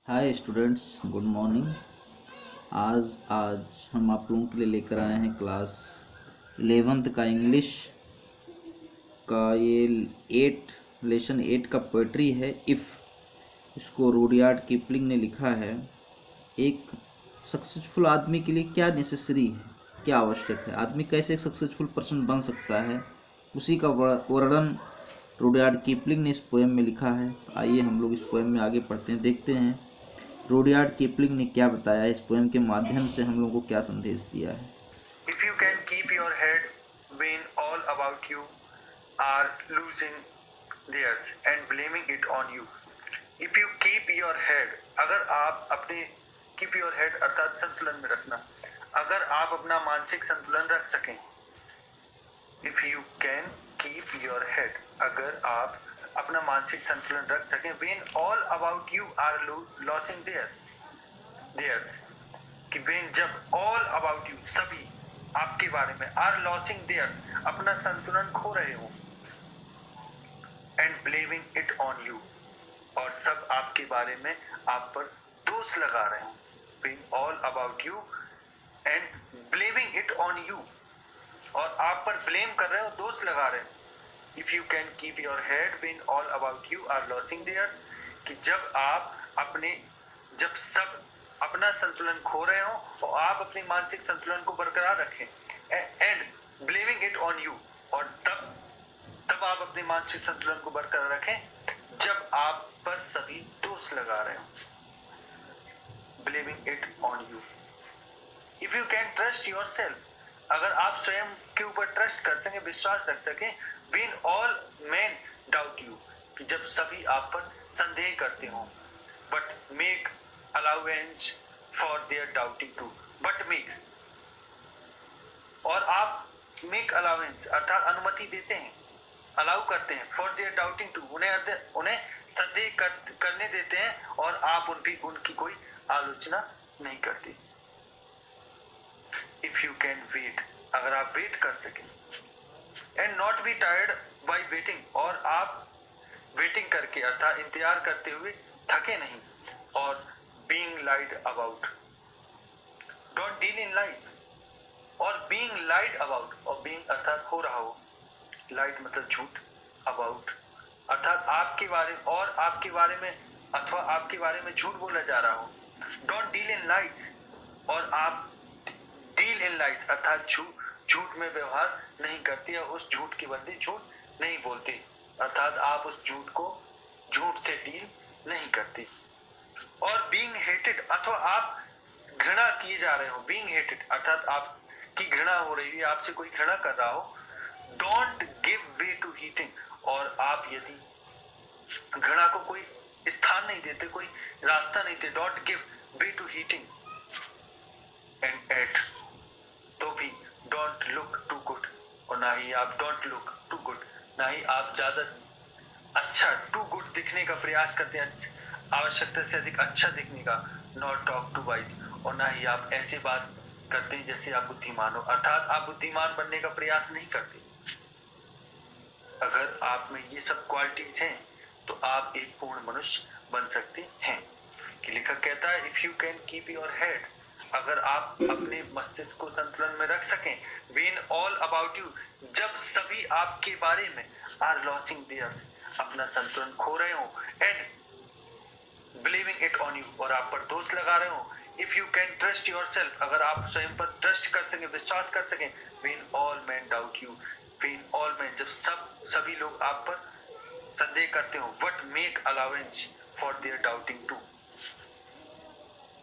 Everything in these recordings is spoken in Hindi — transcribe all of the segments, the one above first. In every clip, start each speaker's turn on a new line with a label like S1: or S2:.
S1: Hi students, good morning. आज आज हम आप लोगों के लिए लेकर आए हैं क्लास 11th का इंग्लिश का ये लेसन 8 का पोइट्री है इफ़। इसको रूडयार्ड किपलिंग ने लिखा है। एक सक्सेसफुल आदमी के लिए क्या नेसेसरी है, क्या आवश्यक है, आदमी कैसे एक सक्सेसफुल पर्सन बन सकता है, उसी का वर्णन रूडयार्ड किपलिंग ने इस पोएम में लिखा है। आइए हम लोग इस पोएम में आगे पढ़ते हैं, देखते हैं रूडयार्ड किपलिंग ने क्या बताया, इस पोएम के माध्यम से हम लोगों को क्या संदेश दिया है।
S2: If you can keep your head when all about you are losing theirs and blaming it on you. If you keep your head, अगर आप अपने keep your head अर्थात संतुलन में रखना, अगर आप अपना मानसिक संतुलन रख सकें, if you can keep your head, अगर आप अपना मानसिक संतुलन रख सकें, when all about you are losing theirs, कि when जब all about you सभी आपके बारे में are losing theirs अपना संतुलन खो रहे हो and blaming it on you और सब आपके बारे में आप पर दोष लगा रहे हो, when all about you and blaming it on you और आप पर blame कर रहे हो, दोष लगा रहे हो। If you can keep your head when all about you are losing theirs, कि जब सब अपना संतुलन खो रहे हो और आप अपनी मानसिक संतुलन को बरकरार रखें and blaming it on you और तब आप अपने मानसिक संतुलन को बरकरार रखें जब आप पर सभी दोष लगा रहे हो, blaming it on you. If you can trust your self, अगर आप स्वयं के ऊपर ट्रस्ट कर सकें, विश्वास रख सकें, when all men doubt you, कि जब सभी आप पर संदेह करते हो, but make allowance for their doubting too, but make, और आप make allowance अर्थात अनुमति देते हैं, अलाउ करते हैं, for their doubting too, उन्हें संदेह करने देते हैं और आप उनकी कोई आलोचना नहीं करते। If you can wait, अगर आप वेट कर सकें, and not be tired by waiting, और आप वेटिंग करके अर्थात इंतजार करते हुए थके नहीं, और being lied about, don't deal in lies, और being lied about, और being अर्थात हो रहा हो, lied मतलब झूठ, about अर्थात आपके बारे में अथवा आपके बारे में झूठ बोला जा रहा हो, don't deal in lies, और आप डील इन लाइज अर्थात झूठ में व्यवहार नहीं करती या उस झूठ के बदले झूठ नहीं बोलती, अर्थात आप उस झूठ से डील नहीं करती। और बीइंग हेटेड, अथवा आप घृणा किए जा रहे हो, बीइंग हेटेड अर्थात आपकी घृणा हो रही है, आपसे कोई घृणा कर रहा हो, don't give way to hating, और आप यदि घृणा को कोई स्थान नहीं देते, कोई रास्ता नहीं देते, don't give way to hating and yet, तो भी डोंट लुक टू गुड, और ना ही आप डोंट लुक टू गुड, ना ही आप ज्यादा अच्छा टू गुड दिखने का प्रयास करते हैं, आवश्यकता से अधिक अच्छा दिखने का, नॉट टॉक टू वाइज, और ना ही आप ऐसे बात करते हैं जैसे आप बुद्धिमान हो, अर्थात आप बुद्धिमान बनने का प्रयास नहीं करते। अगर आप में ये सब क्वालिटीज हैं तो आप एक पूर्ण मनुष्य बन सकते हैं। कि लेखक कहता है if you can keep your head, अगर आप अपने मस्तिष्क को संतुलन में रख सकें, when all about you, जब सभी आपके बारे में are losing theirs, अपना संतुलन खो रहे हो, and blaming it on you, और आप पर दोष लगा रहे हो, if you can trust yourself, अगर आप स्वयं पर ट्रस्ट कर सकें, विश्वास कर सकें, when all men doubt you, when all men, जब सभी लोग आप पर संदेह करते हो, but make allowance for their doubting too,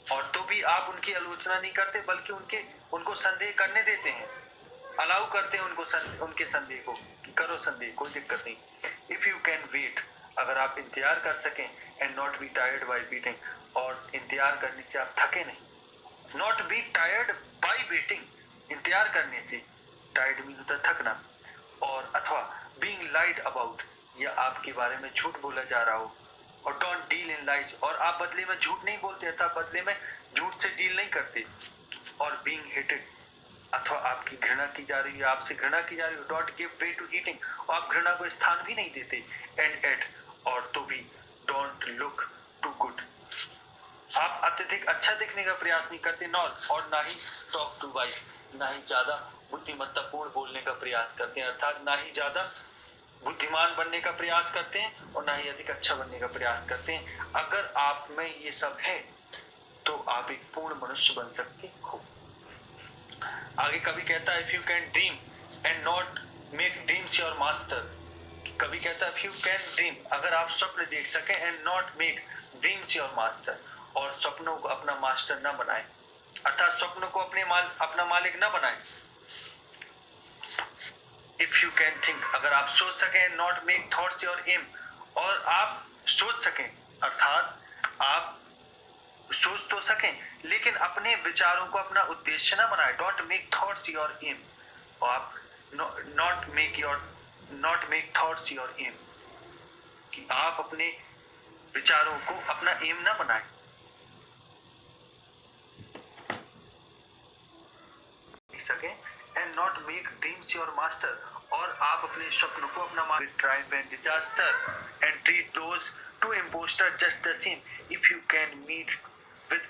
S2: और तो भी आप उनकी आलोचना नहीं करते बल्कि उनको संदेह करने देते हैं, अलाउ करते हैं उनके संदेह को, करो संदेह, कोई दिक्कत नहीं। इफ यू कैन वेट, अगर आप इंतजार कर सकें, and not be tired by waiting, और इंतजार करने से आप थके नहीं, not be tired by waiting, इंतजार करने से, टायर्ड मीन होता थकना, और अथवा बीइंग लाइड अबाउट, या आपके बारे में झूठ बोला जा रहा हो, और डोंट डील इन लाइज, और आप बदले में झूठ नहीं बोलते अर्थात बदले में झूठ से डील नहीं करते, और बीइंग हेटेड, अथवा आपकी घृणा की जा रही है, आपसे घृणा की जा रही है, don't give way to hating, और आप घृणा को स्थान भी नहीं देते, एंड एट, और तो भी डोंट लुक टू गुड, अत्यधिक अच्छा दिखने का प्रयास नहीं करते, और ना ही टॉक टू वाइज, ना ही ज्यादा बुद्धिमत्तापूर्ण बोलने का प्रयास करते हैं, अर्थात ना ही ज्यादा बुद्धिमान बनने का प्रयास करते हैं और ना ही अधिक अच्छा बनने का प्रयास करते हैं। अगर आप में ये सब है तो आप एक पूर्ण मनुष्य बन सकते हो। आगे कवि कहता है, if you can dream and not make dreams your master. कवि कहता है, इफ यू कैन ड्रीम, अगर आप स्वप्न देख सके, and not make dreams your master, और स्वप्नों को अपना मास्टर न बनाए, अर्थात स्वप्नों को अपना मालिक न बनाए। इफ यू कैन थिंक, अगर आप सोच सके, not make thoughts your aim, और आप सोच सकें, अर्थात आप सोच तो सकें लेकिन अपने विचारों को अपना उद्देश्य ना बनाए। Don't make thoughts your aim, और आप not make thoughts your aim, कि आप अपने विचारों को अपना एम ना बनाए। सके, and not make dreams your master, और आप अपने स्वप्न को अपना मालिक। Triumph and disaster, and treat those two impostor just the same. If you can meet with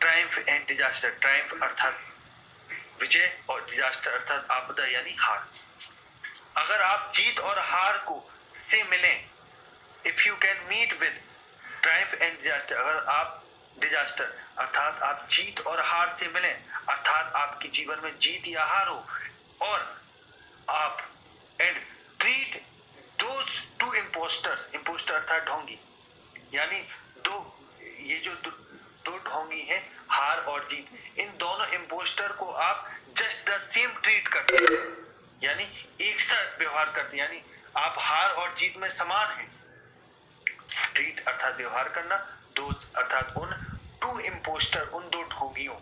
S2: triumph and disaster, triumph अर्थात विजय और डिजास्टर अर्थात आपदा यानी हार। अगर आप जीत और हार को से मिलें, if you can meet with triumph and disaster, अगर आप डिजास्टर अर्थात आप जीत और हार से मिलें, अर्थात आपके जीवन में जीत या हार हो, और आप and treat those two impostors, impostor अर्थात ढोंगी, यानी ये जो दो ढोंगी हैं, हार और जीत, इन दोनों इम्पोस्टर को आप जस्ट द सेम ट्रीट करते हैं, यानी एक सा व्यवहार करते हैं, यानी आप हार और जीत में समान हैं। ट्रीट अर्थात व्यवहार करना, दोज अर्थात उन, टू इम्पोस्टर उन दो ढोंगियों,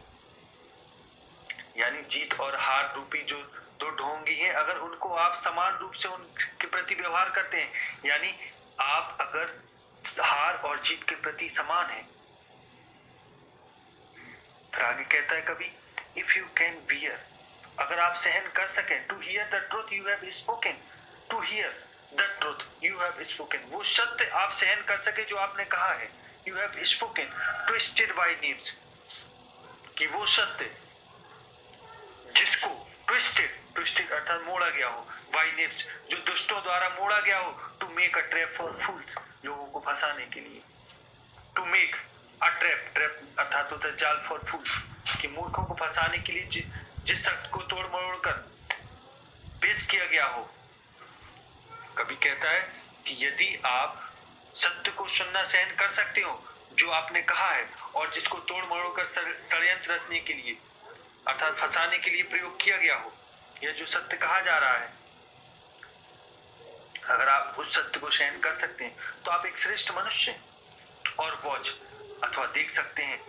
S2: यानी जीत और हार रूपी जो दो ढोंगी हैं, अगर उनको आप समान रूप से उनके प्रति व्यवहार करते हैं, यानी आप अगर हार और जीत के प्रति समान हैं। फिर आगे कहता है कभी, इफ यू कैन बियर, अगर आप सहन कर सकें, to hear the truth you have spoken, to hear the truth you have spoken, वो सत्य आप सहन कर सके जो आपने कहा है, you have spoken twisted by needs, कि वो सत्य जिसको ट्विस्टेड अर्थात मोड़ा गया हो, बाय नीड्स जो दुष्टों द्वारा मोड़ा गया हो, to make a trap for fools, लोगों को फंसाने के लिए, टू मेक अ ट्रैप अर्थात होता है जाल फॉर फूल्स, कि मूर्खों को फंसाने के लिए जिस सत्य को तोड़ मरोड़ कर पेश किया गया हो। कभी कहता है कि यदि आप सत्य को सुनना सहन कर सकते हो जो आपने कहा है, और जिसको तोड़ मरोड़ कर षड्यंत्र रचने के लिए अर्थात फंसाने के लिए प्रयोग किया गया हो, यह जो सत्य कहा जा रहा है, अगर आप उस सत्य को सहन कर सकते हैं तो आप एक श्रेष्ठ मनुष्य हैं। और वॉच अथवा देख सकते हैं